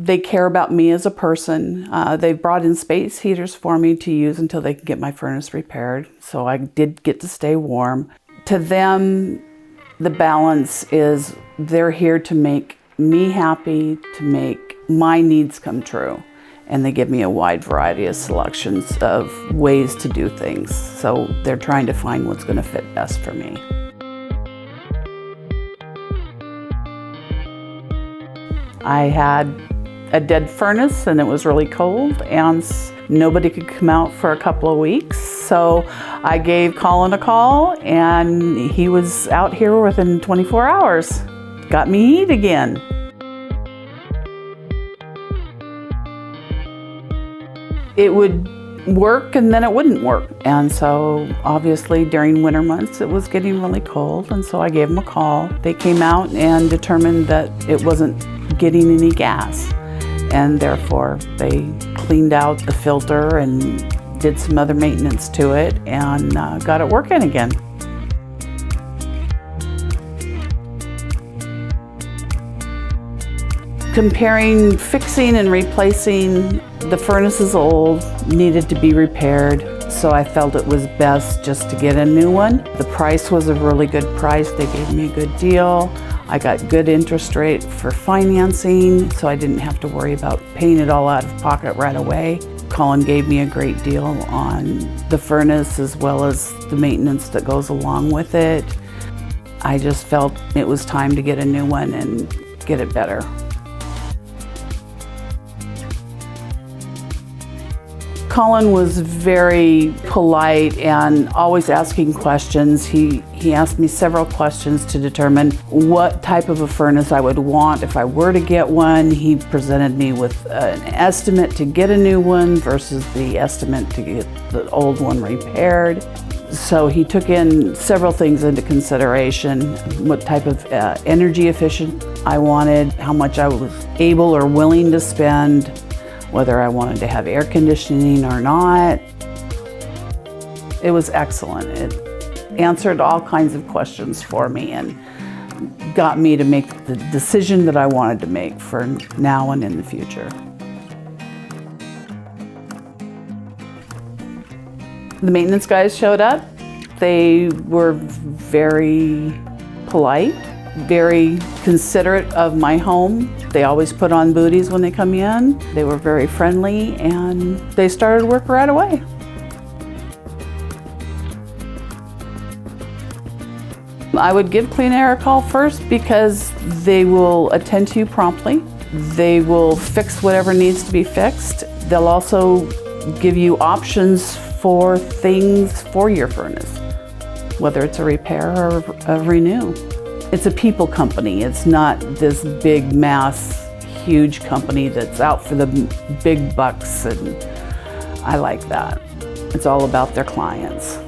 They care about me as a person. They've brought in space heaters for me to use until they can get my furnace repaired. So I did get to stay warm. To them, the balance is they're here to make me happy, to make my needs come true. And they give me a wide variety of selections of ways to do things. So they're trying to find what's going to fit best for me. I had a dead furnace and it was really cold and nobody could come out for a couple of weeks. So I gave Colin a call and he was out here within 24 hours. Got me heat again. It would work and then it wouldn't work. And so obviously during winter months it was getting really cold, and so I gave them a call. They came out and determined that it wasn't getting any gas, and therefore they cleaned out the filter and did some other maintenance to it and got it working again. Comparing fixing and replacing, the furnace is old, needed to be repaired, so I felt it was best just to get a new one. The price was a really good price. They gave me a good deal. I got good interest rate for financing, so I didn't have to worry about paying it all out of pocket right away. Colin gave me a great deal on the furnace as well as the maintenance that goes along with it. I just felt it was time to get a new one and get it better. Colin was very polite and always asking questions. He asked me several questions to determine what type of a furnace I would want if I were to get one. He presented me with an estimate to get a new one versus the estimate to get the old one repaired. So he took in several things into consideration: what type of energy efficient I wanted, how much I was able or willing to spend, whether I wanted to have air conditioning or not. It was excellent. It answered all kinds of questions for me and got me to make the decision that I wanted to make for now and in the future. The maintenance guys showed up. They were very polite, very considerate of my home. They always put on booties when they come in. They were very friendly and they started work right away. I would give CLEANAIR a call first because they will attend to you promptly. They will fix whatever needs to be fixed. They'll also give you options for things for your furnace, whether it's a repair or a renew. It's a people company. It's not this big mass, huge company that's out for the big bucks, and I like that. It's all about their clients.